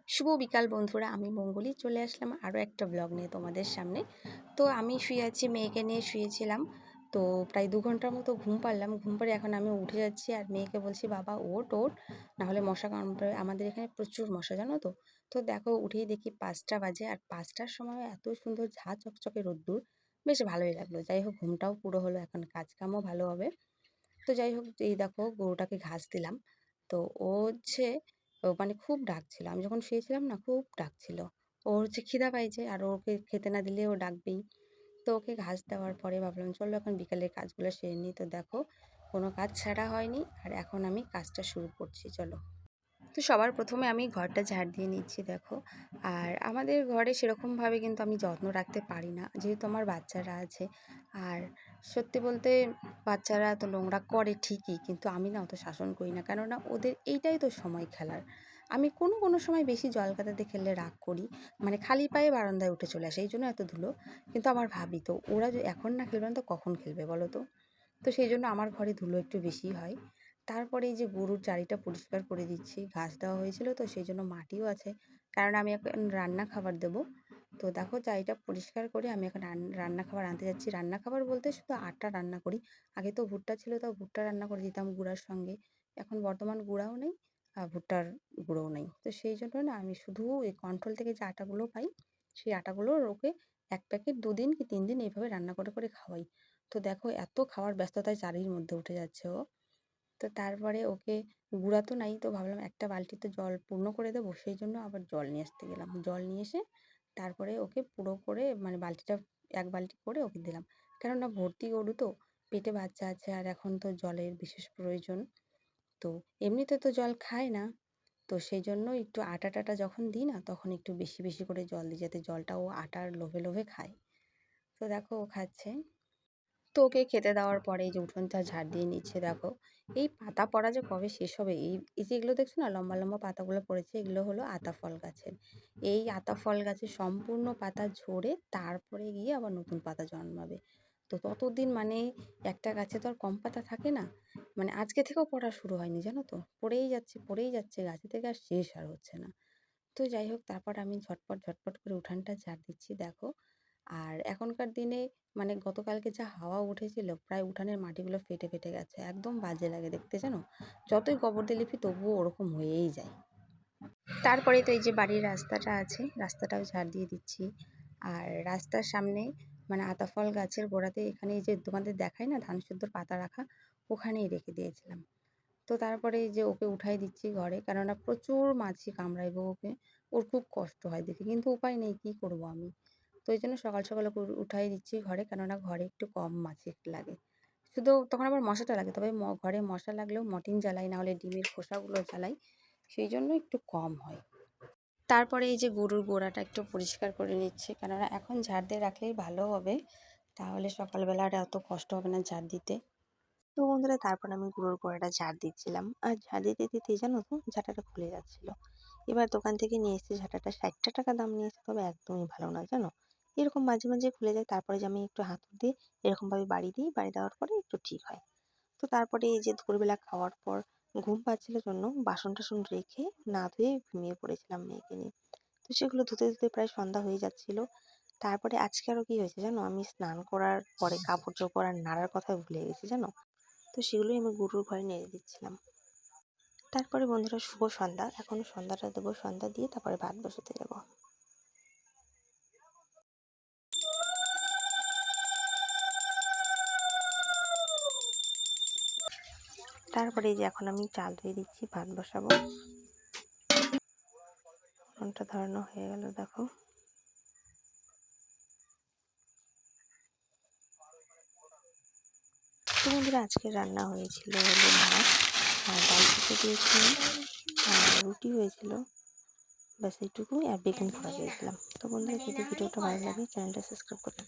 শুভ বিকাল বন্ধুরা, আমি মঙ্গলি চলে আসলাম আরও একটা ব্লগ নিয়ে তোমাদের সামনে। তো আমি শুয়ে আছি, মেয়েকে নিয়ে শুয়েছিলাম। তো প্রায় 2 ঘন্টার মতো ঘুম পারলাম। ঘুম পাড়ে এখন আমি উঠে যাচ্ছি আর মেয়েকে বলছি, বাবা ওঠ ওঠ, নাহলে মশা কামড়াবে। আমাদের এখানে প্রচুর মশা, জানো তো। তো দেখো, উঠেই দেখি 5টা বাজে, আর 5টার সময় এত সুন্দর ঝাঁ চকচকে রোদ্দুর, বেশ ভালোই লাগলো। যাই হোক, ঘুমটাও পুরো হলো, এখন কাজকামও ভালো হবে। তো যাই হোক, এই দেখো গরুটাকে ঘাস দিলাম। তো ও হচ্ছে, ও মানে খুব ডাকছিল। আমি যখন শুয়েছিলাম না, খুব ডাকছিল। ও হচ্ছে খিদা পাইছে, আর ওকে খেতে না দিলে ও ডাকবেই। তো ওকে ঘাস দেওয়ার পরে ভাবলাম চলো এখন বিকালের কাজগুলো সেরে নিই। তো দেখো, কোনো কাজ ছাড়া হয়নি, আর এখন আমি কাজটা শুরু করছি, চলো। তো সবার প্রথমে আমি ঘরটা ঝাড় দিয়ে নিচ্ছি, দেখো। আর আমাদের ঘরে সেরকমভাবে কিন্তু আমি যত্ন রাখতে পারি না, যেহেতু আমার বাচ্চারা আছে। আর সত্যি বলতে, বাচ্চারা তো নোংরা করে ঠিকই, কিন্তু আমি না অত শাসন করি না, কেননা ওদের এইটাই তো সময় খেলার। আমি কোনো কোনো সময় বেশি জল কাদাতে খেললে রাগ করি, মানে খালি পায়ে বারান্দায় উঠে চলে আসে, এই জন্য এত ধুলো। কিন্তু আমার ভাবি, তো ওরা যদি এখন না খেলবে না তো কখন খেলবে বলো তো। তো সেই জন্য আমার ঘরে ধুলো একটু বেশি হয়। তারপরে এই যে গরুর চারিটা পরিষ্কার করে দিচ্ছি, ঘাস দেওয়া হয়েছিল তো সেই জন্য মাটিও আছে, কারণ আমি এখন রান্না খাবার দেবো। তো দেখো, চারিটা পরিষ্কার করে আমি এখন রান্না খাবার আনতে যাচ্ছি। রান্না খাবার বলতে শুধু আটা রান্না করি। আগে তো ভুট্টা ছিল, তাও ভুট্টা রান্না করে দিতাম গুঁড়ার সঙ্গে। এখন বর্তমান গুঁড়াও নেই, আর ভুট্টার গুঁড়োও নেই। তো সেই জন্য না আমি শুধু এই কন্ট্রোল থেকে যে আটাগুলো পাই, সেই আটাগুলো ওকে 1 প্যাকেট 2 দিন কি 3 দিন এইভাবে রান্না করে করে খাওয়াই। তো দেখো, এত খাওয়ার ব্যস্ততায় চারির মধ্যে উঠে যাচ্ছে ও। তো তারপরে ওকে, গুঁড়া তো নাই, তো ভাবলাম একটা বালতিতে জল পূর্ণ করে দেবো, সেই জন্য আবার জল নিয়ে আসতে গেলাম। জল নিয়ে এসে তারপরে ওকে পুরো করে, মানে বালতিটা 1 বালতি করে ওকে দিলাম। কেননা ভর্তি গরু তো, পেটে বাচ্চা আছে, আর এখন তো জলের বিশেষ প্রয়োজন। তো এমনিতে তো জল খায় না, তো সেই জন্য একটু আটা টাটা যখন দিই না, তখন একটু বেশি বেশি করে জল দিই, যাতে জলটা ও আটার লোভে লোভে খায়। তো দেখো, ও খাচ্ছে। তো ওকে খেতে দেওয়ার পরে এই যে উঠোনটা ঝাড় দিয়ে নিচ্ছে, দেখো। এই পাতা পড়া যে কবে শেষ হবে, এই যে এগুলো দেখছো না, লম্বা লম্বা পাতাগুলো পড়েছে, এগুলো হলো আতা ফল গাছের। এই আতা ফল গাছের সম্পূর্ণ পাতা ঝরে তারপরে গিয়ে আবার নতুন পাতা জন্মাবে। তো ততদিন মানে একটা গাছে তো আর কম পাতা থাকে না। মানে আজকে থেকেও পড়া শুরু হয়নি, জানো তো, পড়েই যাচ্ছে গাছে থেকে, আর শেষ আর হচ্ছে না। তো যাই হোক, তারপর আমি ঝটপট ঝটপট করে উঠানটা ঝাড় দিচ্ছি, দেখো। আর এখনকার দিনে, মানে গতকালকে যা হাওয়া উঠেছিল, প্রায় উঠানের মাটিগুলো ফেটে ফেটে গেছে, একদম বাজে লাগে দেখতে, জানো। যতই গোবর দিয়ে লিপি তবুও ওরকম হয়েই যায়। তারপরে তো এই যে বাড়ির রাস্তাটা আছে, রাস্তাটাও ঝাড় দিয়ে দিচ্ছি। আর রাস্তার সামনে, মানে আতাফল গাছের গোড়াতে, এখানে এই যে তোমাদের দেখায় না ধান সিদ্ধর পাতা রাখা, ওখানেই রেখে দিয়েছিলাম। তো তারপরে এই যে ওকে উঠাই দিচ্ছি ঘরে, কেননা প্রচুর মাছি কামড়ায় গো ওকে। ওর খুব কষ্ট হয় দেখে, কিন্তু উপায় নেই, কী করবো আমি। তো এই জন্য সকাল সকাল ওকে উঠাই দিচ্ছি ঘরে, কেননা ঘরে একটু কম মাছি লাগে। শুধু তখন আবার মশাটা লাগে, তবে ঘরে মশা লাগলেও মর্টিন জ্বালাই, না হলে ডিমের খোসাগুলো জ্বালাই, সেই জন্য একটু কম হয়। তারপরে এই যে গরুর গোড়াটা একটু পরিষ্কার করে নিচ্ছে, কেননা এখন ঝাড় দিয়ে রাখলেই ভালো হবে, তাহলে সকালবেলা আর এত কষ্ট হবে না ঝাড় দিতে। তো বন্ধুরা, তারপর আমি গরুর গোড়াটা ঝাড় দিচ্ছিলাম, আর ঝাড় দিতে দিতে জানো তো, ঝাঁটাটা খুলে যাচ্ছিল। এবার দোকান থেকে নিয়ে এসেছি ঝাঁটাটা, 60 টাকা দাম নিয়েছে, তবে একদমই ভালো না, জানো। এরকম মাঝে মাঝে খুলে যায়, তারপরে যে আমি একটু হাতুড় দিয়ে এরকমভাবে বাড়ি দিই, বাড়ি দেওয়ার পরে একটু ঠিক হয়। তো তারপরে এই যে দুপুরবেলা খাওয়ার পর ঘুম পাচ্ছিল জন্য বাসন টাসন রেখে না ধুয়ে ঘুমিয়ে পড়েছিলাম মেয়েকে নিয়ে। তো সেগুলো ধুতে ধুতে প্রায় সন্ধ্যা হয়ে যাচ্ছিল। তারপরে আজকে আরও কি হয়েছে জানো, আমি স্নান করার পরে কাপড় চোপড় আর নাড়ার কথা ভুলে গেছি, জানো। তো সেগুলোই আমি গরুর ঘরে নেড়ে দিচ্ছিলাম। তারপরে বন্ধুরা, শুভ সন্ধ্যা। এখন সন্ধ্যাটা দেবো, সন্ধ্যা দিয়ে তারপরে ভাত বসাতে যাবো। তারপরে এই যে এখন আমি চাল ধুয়ে দিচ্ছি, ভাত বসাবো। উনুনটা ধরানো হয়ে গেল, দেখো। তো বন্ধুরা, আজকে রান্না হয়েছিল হলো ভাত, আর ডাল সিদ্ধ দিয়েছিলাম, আর রুটি হয়েছিল, ব্যাস এইটুকুই, আর বেগুন পোড়া দিয়েছিলাম। তো বন্ধুরা, যদি ভিডিওটা ভালো লাগে চ্যানেলটা সাবস্ক্রাইব করতে পারো।